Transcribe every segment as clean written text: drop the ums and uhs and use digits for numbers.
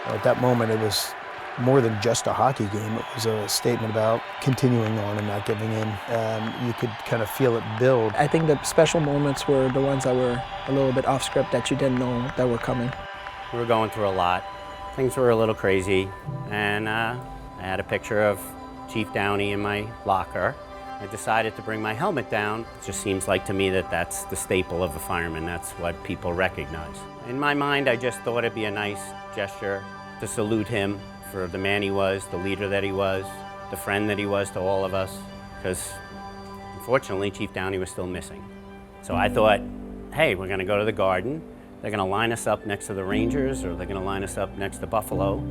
At that moment, it was more than just a hockey game. It was a statement about continuing on and not giving in. You could kind of feel it build. I think the special moments were the ones that were a little bit off script that you didn't know that were coming. We were going through a lot. Things were a little crazy, and I had a picture of Chief Downey in my locker. I decided to bring my helmet down. It just seems like to me that that's the staple of a fireman. That's what people recognize. In my mind, I just thought it'd be a nice gesture to salute him for the man he was, the leader that he was, the friend that he was to all of us, because unfortunately Chief Downey was still missing. So I thought, hey, we're gonna go to the Garden. They're gonna line us up next to the Rangers, or they're gonna line us up next to Buffalo.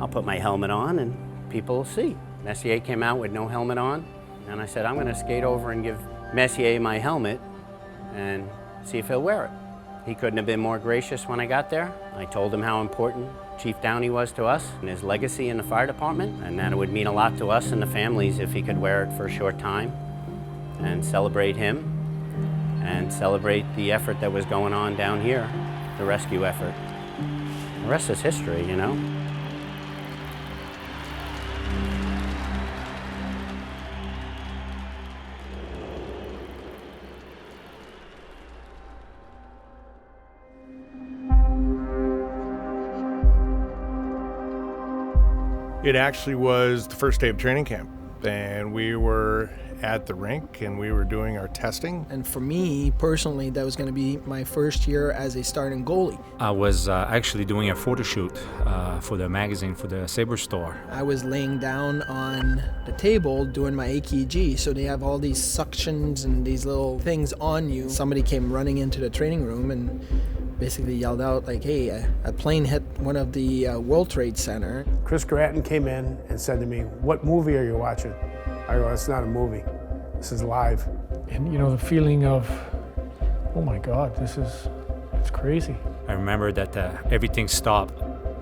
I'll put my helmet on and people will see. Messier came out with no helmet on, and I said, I'm gonna skate over and give Messier my helmet and see if he'll wear it. He couldn't have been more gracious when I got there. I told him how important Chief Downey was to us and his legacy in the fire department, and that it would mean a lot to us and the families if he could wear it for a short time and celebrate him and celebrate the effort that was going on down here, the rescue effort. The rest is history, you know? It actually was the first day of training camp, and we were at the rink and we were doing our testing. And for me, personally, that was going to be my first year as a starting goalie. I was actually doing a photo shoot for the magazine, for the Sabres store. I was laying down on the table doing my EKG, so they have all these suctions and these little things on you. Somebody came running into the training room and basically yelled out like, hey, a plane hit one of the World Trade Center. Chris Gratton came in and said to me, what movie are you watching? I go, it's not a movie, this is live. And you know, the feeling of, oh my God, it's crazy. I remember that everything stopped.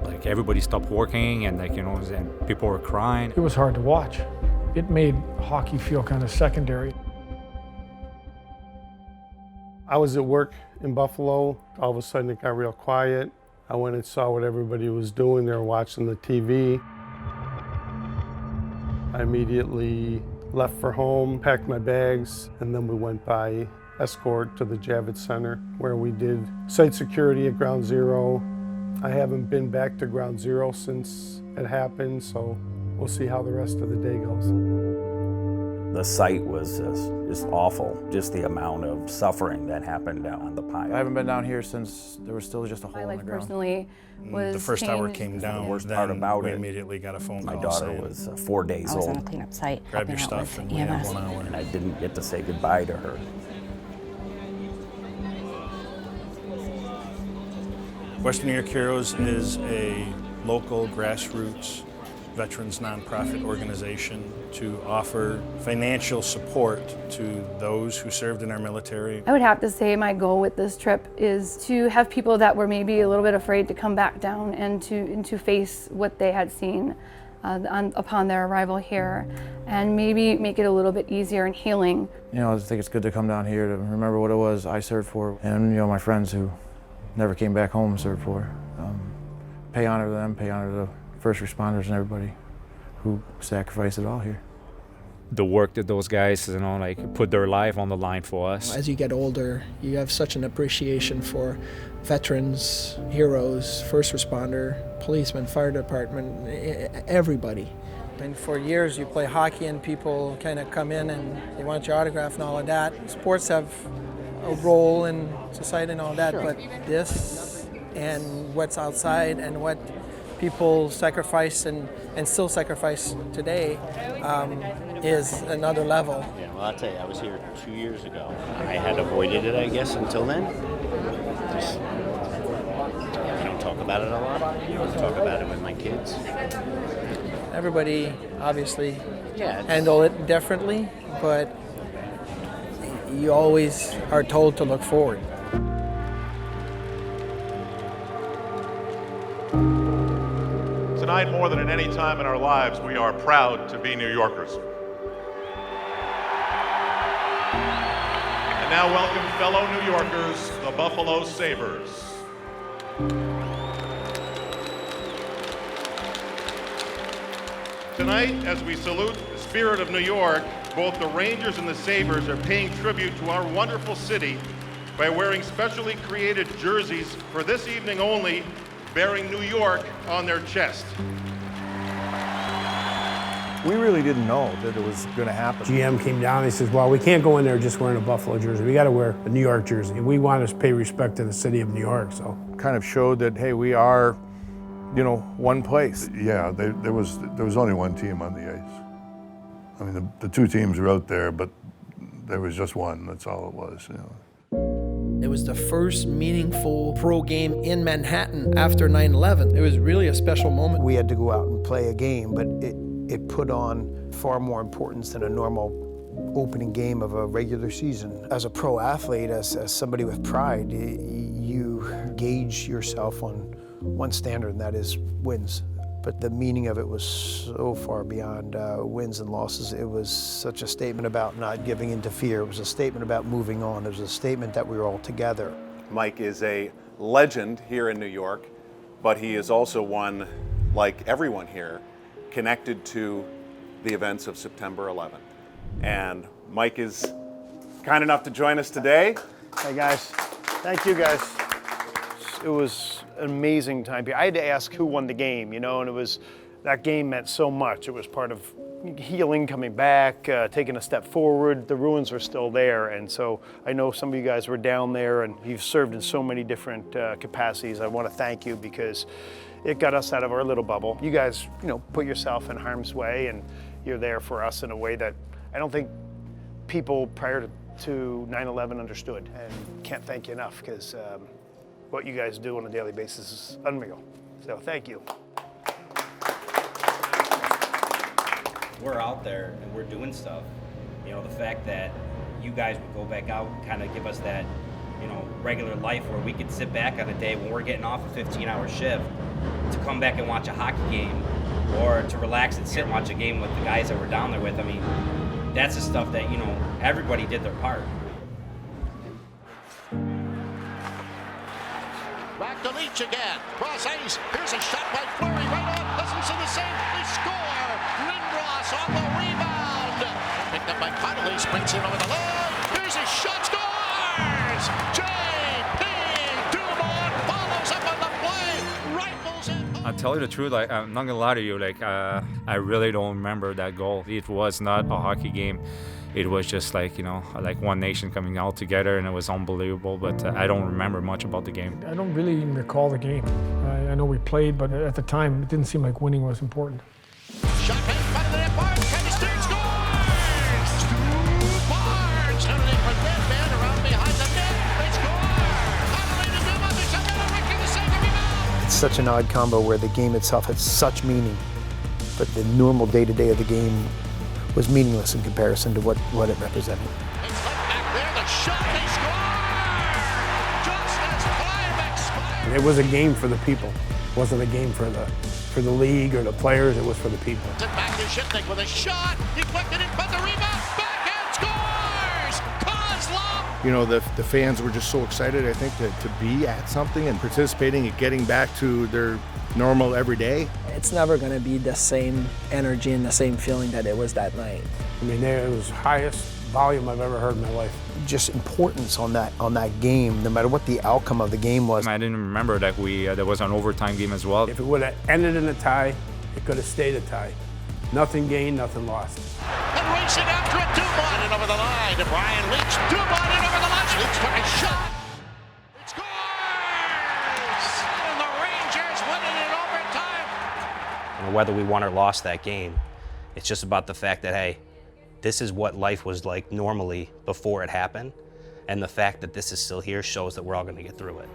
Like everybody stopped working and and people were crying. It was hard to watch. It made hockey feel kind of secondary. I was at work in Buffalo. All of a sudden it got real quiet. I went and saw what everybody was doing. They were watching the TV. I immediately left for home, packed my bags, and then we went by escort to the Javits Center where we did site security at Ground Zero. I haven't been back to Ground Zero since it happened, so we'll see how the rest of the day goes. The sight was just awful, just the amount of suffering that happened down on the pile. I haven't been down here since there was still just a hole in the ground. Personally was the first tower came down, the worst part about we it, immediately got a phone call. My daughter was 4 days old. I was on a cleanup site. Grab your stuff and we have 1 hour. And I didn't get to say goodbye to her. Western New York Heroes is a local grassroots veterans nonprofit organization to offer financial support to those who served in our military. I would have to say my goal with this trip is to have people that were maybe a little bit afraid to come back down and to face what they had seen upon their arrival here, and maybe make it a little bit easier and healing. You know, I think it's good to come down here to remember what it was I served for, and you know, my friends who never came back home and served for. Pay honor to them, pay honor to the first responders and everybody who sacrificed it all here. The work that those guys, put their life on the line for us. As you get older, you have such an appreciation for veterans, heroes, first responder, policemen, fire department, everybody. And for years you play hockey and people kind of come in and they want your autograph and all of that. Sports have a role in society and all that, but this and what's outside and what people sacrifice and still sacrifice today is another level. Yeah, well, I'll tell you, I was here 2 years ago. I had avoided it, I guess, until then. Just, I don't talk about it a lot. I don't talk about it with my kids. Everybody obviously handle it differently, but you always are told to look forward. Tonight, more than at any time in our lives, we are proud to be New Yorkers. And now welcome fellow New Yorkers, the Buffalo Sabres. Tonight, as we salute the spirit of New York, both the Rangers and the Sabres are paying tribute to our wonderful city by wearing specially created jerseys for this evening only, bearing New York on their chest. We really didn't know that it was going to happen. GM came down and he says, well, we can't go in there just wearing a Buffalo jersey. We got to wear a New York jersey. And we want to pay respect to the city of New York, so. Kind of showed that, hey, we are, you know, one place. Yeah, there was only one team on the ice. I mean, the two teams were out there, but there was just one. That's all it was, you know. It was the first meaningful pro game in Manhattan after 9/11. It was really a special moment. We had to go out and play a game, but it put on far more importance than a normal opening game of a regular season. As a pro athlete, as somebody with pride, you gauge yourself on one standard, and that is wins. But the meaning of it was so far beyond wins and losses. It was such a statement about not giving in to fear. It was a statement about moving on. It was a statement that we were all together. Mike is a legend here in New York, but he is also one, like everyone here, connected to the events of September 11th. And Mike is kind enough to join us today. Hey guys, thank you guys. It was an amazing time. I had to ask who won the game, you know, and that game meant so much. It was part of healing, coming back, taking a step forward. The ruins are still there, and so I know some of you guys were down there, and you've served in so many different capacities. I want to thank you because it got us out of our little bubble. You guys, you know, put yourself in harm's way, and you're there for us in a way that I don't think people prior to 9/11 understood, and can't thank you enough because what you guys do on a daily basis is unreal. So thank you. We're out there and we're doing stuff. You know, the fact that you guys would go back out and kind of give us that, you know, regular life where we could sit back on a day when we're getting off a 15-hour shift to come back and watch a hockey game or to relax and sit and watch a game with the guys that we're down there with. I mean, that's the stuff that, you know, everybody did their part. Back to Leach again. Cross ice. Here's a shot by Fleury. Right on. Doesn't see the same. They score. Lindros on the rebound. Picked up by Connolly. Springs in over the line. Here's his shot. Scores! J.P. Dumont follows up on the play. Rifles in. I'll tell you the truth, like, I'm not gonna lie to you, like, I really don't remember that goal. It was not a hockey game. It was just like, you know, like one nation coming out together, and it was unbelievable, but I don't remember much about the game. I don't really even recall the game. I know we played, but at the time, it didn't seem like winning was important. Shot made by the net. Barnes. Kenny Stern scores! To Barnes. Underneath for that man around behind the net. They score! Connolly to Dumont. There's another Ricky the second rebound. It's such an odd combo where the game itself had such meaning, but the normal day-to-day of the game was meaningless in comparison to what it represented. It's left back there. The shot. They score! Just as time expired. It was a game for the people. It wasn't a game for the league or the players. It was for the people. Back to Shipnick with a shot. Deflected in front of the rebound. Backhand scores! Kozlov! You know, the fans were just so excited, I think, to be at something and participating and getting back to their normal everyday. It's never going to be the same energy and the same feeling that it was that night. I mean, it was highest volume I've ever heard in my life. Just importance on that game, no matter what the outcome of the game was. I didn't remember that there was an overtime game as well. If it would have ended in a tie, it could have stayed a tie. Nothing gained, nothing lost. And racing after it, Dumont and over the line to Brian Leach. Dumont and over the line. Leach took a shot. It scores! And the Rangers win it in overtime. You know, whether we won or lost that game, it's just about the fact that, hey, this is what life was like normally before it happened, and the fact that this is still here shows that we're all going to get through it.